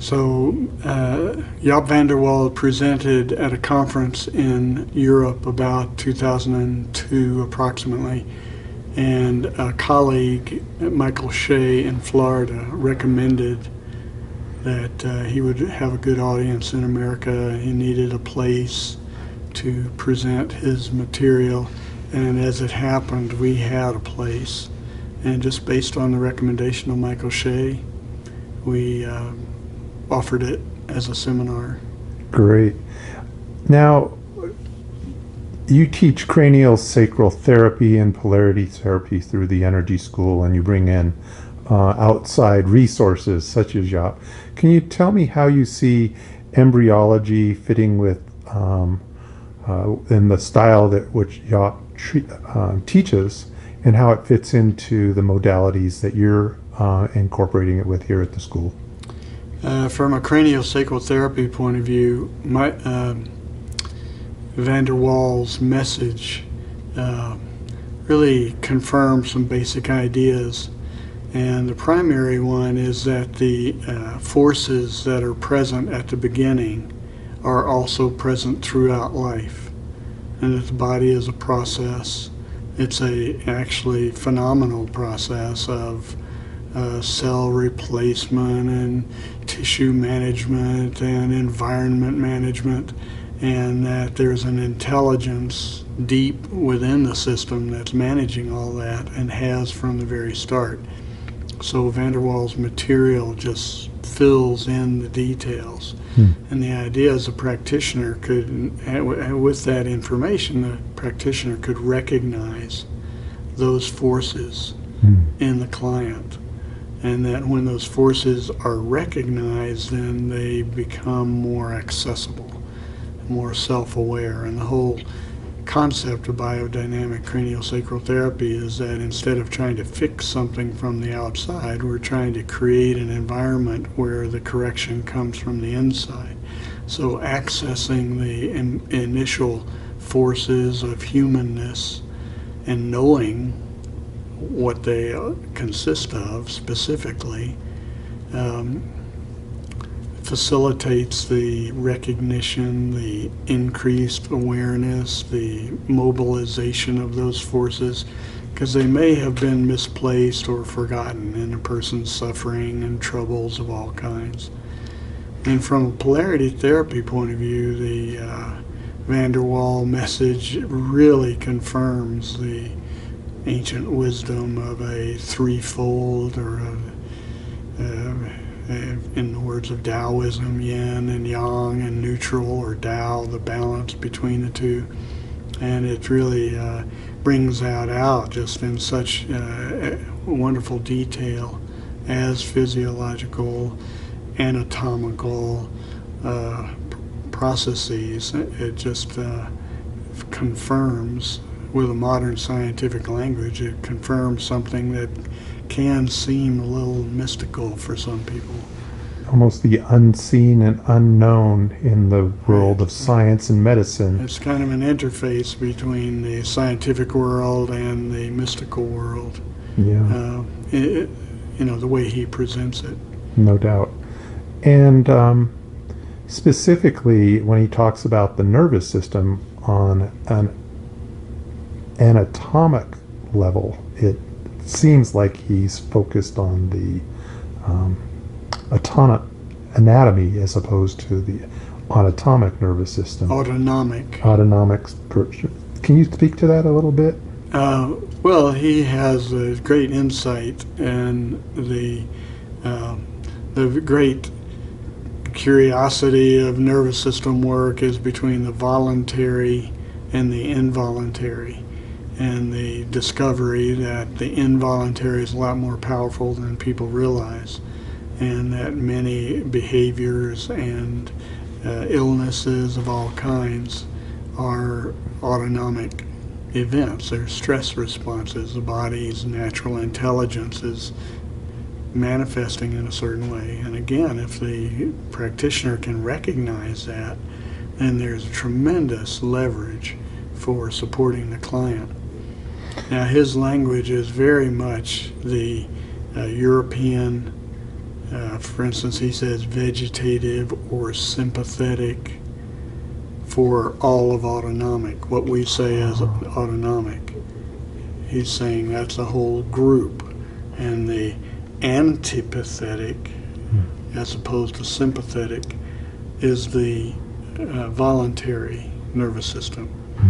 So Jaap van der Wal presented at a conference in Europe about 2002 approximately, and a colleague, Michael Shea in Florida, recommended that he would have a good audience in America. He needed a place to present his material, and as it happened, we had a place. And just based on the recommendation of Michael Shea, we offered it as a seminar. Great. Now, you teach cranial sacral therapy and polarity therapy through the Energy School, and you bring in outside resources such as Jaap. Can you tell me how you see embryology fitting with in the style that which Jaap teaches, and how it fits into the modalities that you're incorporating it with here at the school? From a craniosacral therapy point of view, van der Wal's message really confirms some basic ideas. And the primary one is that the forces that are present at the beginning are also present throughout life, and that the body is a process. It's a actually phenomenal process of cell replacement and tissue management and environment management, and that there's an intelligence deep within the system that's managing all that and has from the very start. So van der Wal's material just fills in the details. And the idea is a practitioner could, with that information, the practitioner could recognize those forces in the client. And that when those forces are recognized, then they become more accessible, more self-aware. And the whole concept of biodynamic craniosacral therapy is that instead of trying to fix something from the outside, we're trying to create an environment where the correction comes from the inside. So accessing the initial forces of humanness and knowing what they consist of specifically facilitates the recognition, the increased awareness, the mobilization of those forces, because they may have been misplaced or forgotten in a person's suffering and troubles of all kinds. And from a polarity therapy point of view, the van der Wal message really confirms the ancient wisdom of a threefold, or in the words of Taoism, yin and yang and neutral, or Tao, the balance between the two. And it really brings that out just in such wonderful detail as physiological, anatomical processes. It just confirms, with a modern scientific language, it confirms something that can seem a little mystical for some people. Almost the unseen and unknown in the world of science and medicine. It's kind of an interface between the scientific world and the mystical world. Yeah. The way he presents it. No doubt. And specifically, when he talks about the nervous system on an anatomic level, it seems like he's focused on the anatomy as opposed to the autonomic nervous system. Autonomic. Can you speak to that a little bit? Well, he has a great insight, and the great curiosity of nervous system work is between the voluntary and the involuntary, and the discovery that the involuntary is a lot more powerful than people realize, and that many behaviors and illnesses of all kinds are autonomic events. They're stress responses. The body's natural intelligence is manifesting in a certain way. And again, if the practitioner can recognize that, then there's tremendous leverage for supporting the client. Now, his language is very much the European For instance, he says vegetative or sympathetic for all of autonomic, what we say as autonomic. He's saying that's a whole group. And the antipathetic, as opposed to sympathetic, is the voluntary nervous system.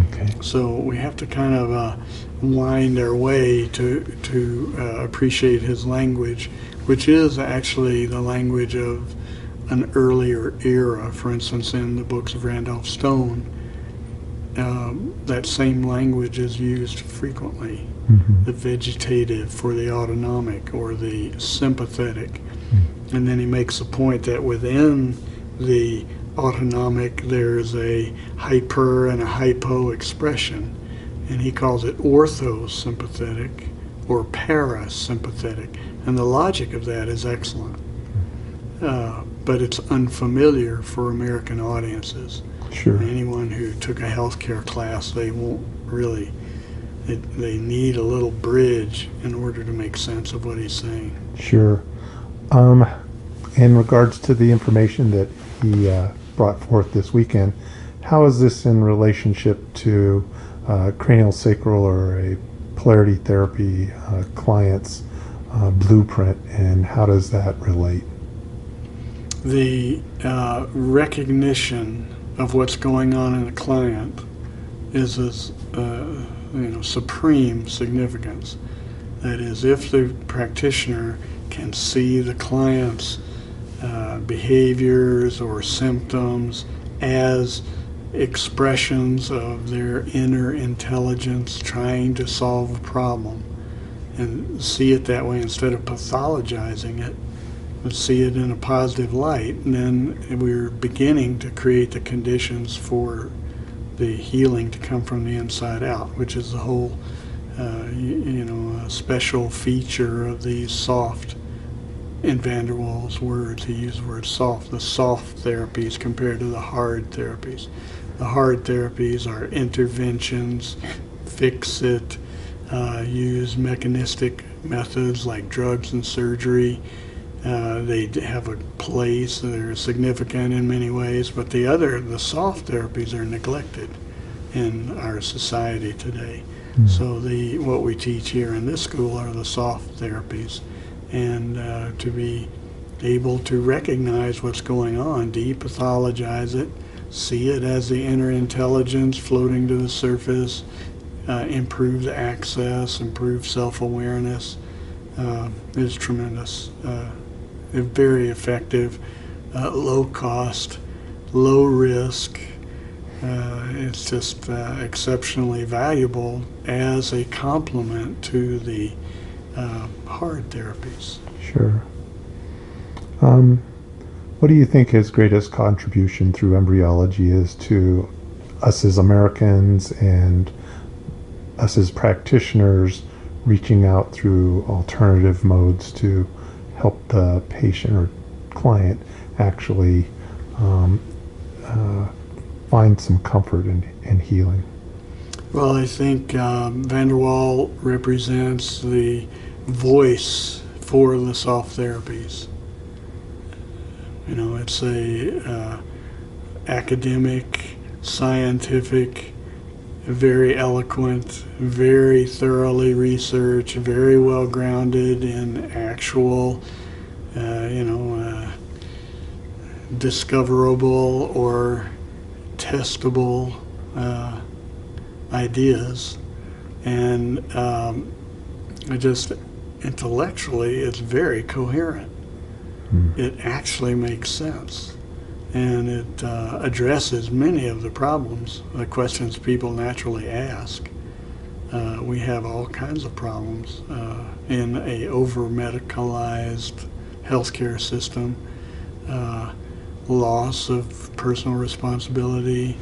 Okay. So we have to kind of wind our way to appreciate his language, which is actually the language of an earlier era. For instance, in the books of Randolph Stone, that same language is used frequently. The vegetative for the autonomic or the sympathetic. And then he makes the point that within the autonomic there's a hyper and a hypo expression, and he calls it orthosympathetic or parasympathetic, and the logic of that is excellent, but it's unfamiliar for American audiences. Sure. Anyone who took a healthcare class, they won't really, they need a little bridge in order to make sense of what he's saying. Sure. In regards to the information that he brought forth this weekend, how is this in relationship to cranial sacral or a polarity therapy client's blueprint, and how does that relate? The recognition of what's going on in the client is supreme significance. That is, if the practitioner can see the client's behaviors or symptoms as expressions of their inner intelligence trying to solve a problem, and see it that way instead of pathologizing it, but see it in a positive light, and then we're beginning to create the conditions for the healing to come from the inside out, which is the whole special feature of these soft, in Van der Waals' words, he used the word soft, the soft therapies compared to the hard therapies. The hard therapies are interventions, fix it, use mechanistic methods like drugs and surgery. They have a place, they're significant in many ways, but the soft therapies are neglected in our society today. So what we teach here in this school are the soft therapies, and to be able to recognize what's going on, depathologize it, see it as the inner intelligence floating to the surface, improve the access, improve self-awareness, is tremendous. Very effective, low cost, low risk. It's just exceptionally valuable as a complement to the hard therapies. Sure. What do you think his greatest contribution through embryology is to us as Americans and us as practitioners reaching out through alternative modes to help the patient or client actually find some comfort in healing? Well, I think Van der Waal represents the voice for the soft therapies. It's a academic, scientific, very eloquent, very thoroughly researched, very well grounded in actual, discoverable or testable ideas, and just intellectually it's very coherent. It actually makes sense, and it addresses many of the problems, the questions people naturally ask. We have all kinds of problems in a over-medicalized healthcare system, loss of personal responsibility,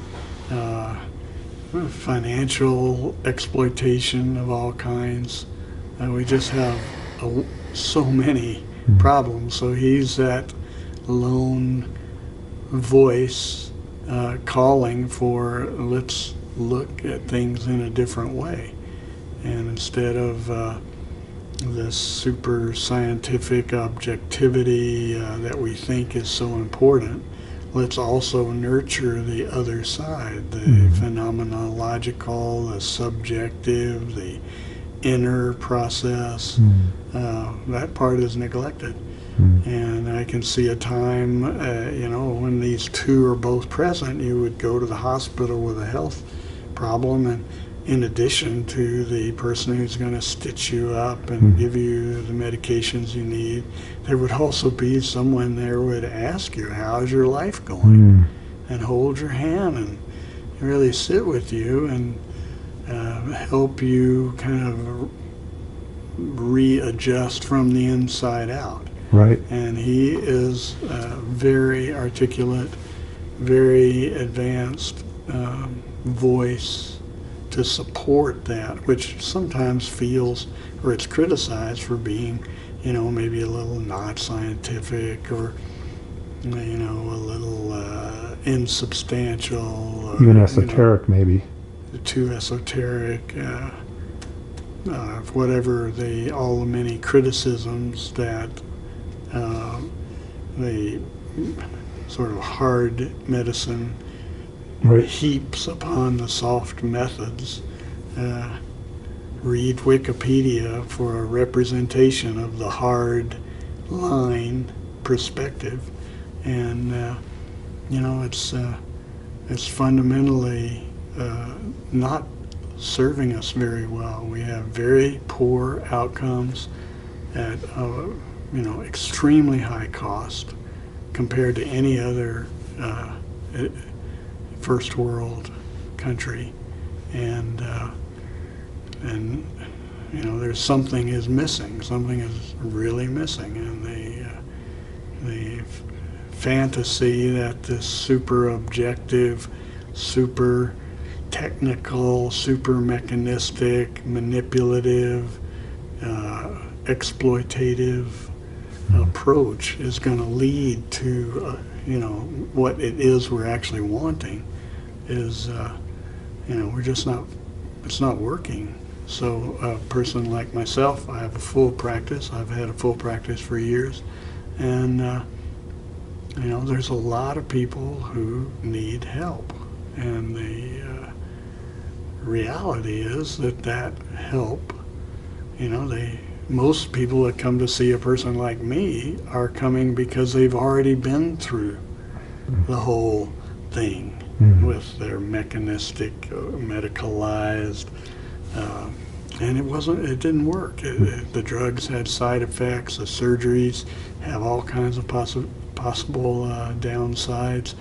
financial exploitation of all kinds. We just have so many problems. So he's that lone voice calling for, let's look at things in a different way. And instead of this super scientific objectivity that we think is so important. Let's also nurture the other side, the phenomenological, the subjective, the inner process. That part is neglected. And I can see a time, when these two are both present, you would go to the hospital with a health problem, and in addition to the person who's going to stitch you up and give you the medications you need, there would also be someone there who would ask you, how's your life going? And hold your hand and really sit with you and help you kind of readjust from the inside out. Right. And he is very articulate, very advanced voice to support that, which sometimes feels, or it's criticized for being, maybe a little not scientific, or, a little insubstantial. Or, even esoteric, maybe. Too esoteric. Whatever all the many criticisms that the sort of hard medicine heaps upon the soft methods. Read Wikipedia for a representation of the hard line perspective, and it's fundamentally not serving us very well. We have very poor outcomes at extremely high cost compared to any other first world country, and there's something is missing. Something is really missing, and the fantasy that this super objective, super technical, super mechanistic, manipulative, exploitative approach is going to lead to what it is we're actually wanting is we're just not, it's not working. So a person like myself, I have a full practice. I've had a full practice for years, and there's a lot of people who need help, and the reality is that help, most people that come to see a person like me are coming because they've already been through the whole thing with their mechanistic, medicalized, and it didn't work. The drugs had side effects. The surgeries have all kinds of possible downsides.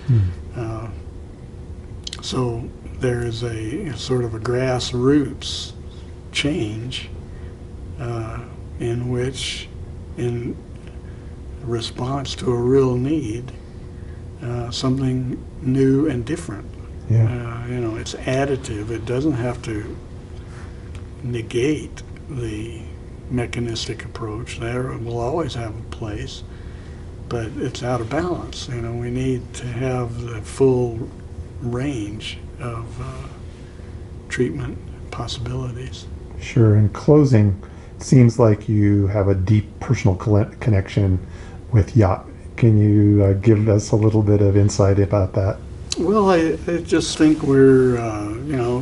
So there's a sort of a grassroots change in which, in response to a real need, something new and different. It's additive. It doesn't have to negate the mechanistic approach. There will always have a place, but it's out of balance. We need to have the full range of treatment possibilities. Sure. In closing, it seems like you have a deep personal connection with Jaap. Can you give us a little bit of insight about that? Well, I just think we're,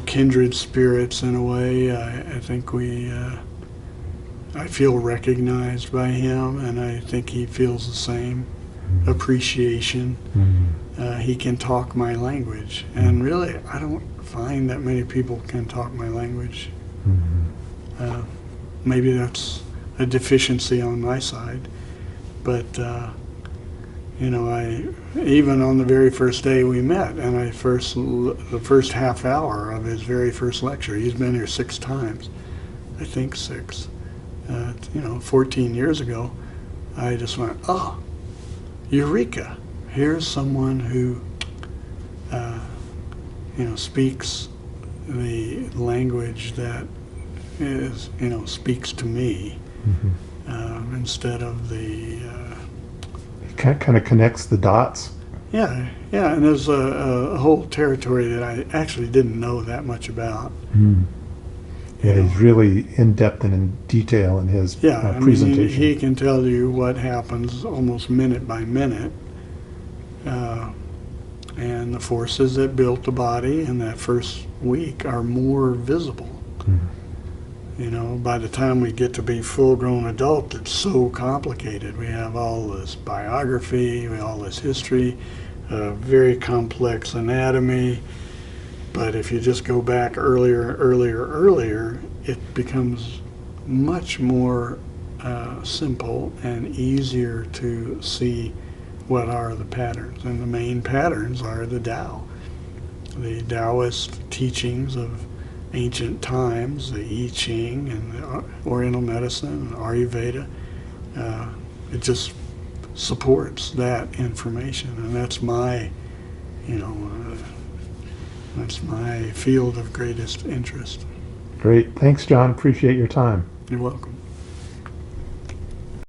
kindred spirits in a way. I think I feel recognized by him, and I think he feels the same appreciation. He can talk my language, and really, I don't find that many people can talk my language. Maybe that's a deficiency on my side, but even on the very first day we met, and the first half hour of his very first lecture, he's been here 6 times, I think 6. 14 years ago, I just went, oh, eureka! Here's someone who, speaks the language that is, speaks to me, instead of the. Kind of connects the dots. Yeah, and there's a whole territory that I actually didn't know that much about. Yeah, he's really in depth and in detail in his Yeah, I mean, presentation. he can tell you what happens almost minute by minute, and the forces that built the body in that first week are more visible. You know, by the time we get to be full-grown adult, it's so complicated. We have all this biography, we have all this history, very complex anatomy. But if you just go back earlier, it becomes much more simple and easier to see what are the patterns. And the main patterns are the Tao, the Taoist teachings of ancient times, the I Ching and the Oriental medicine and Ayurveda. It just supports that information, and that's my, that's my field of greatest interest. Great. Thanks, John. Appreciate your time. You're welcome.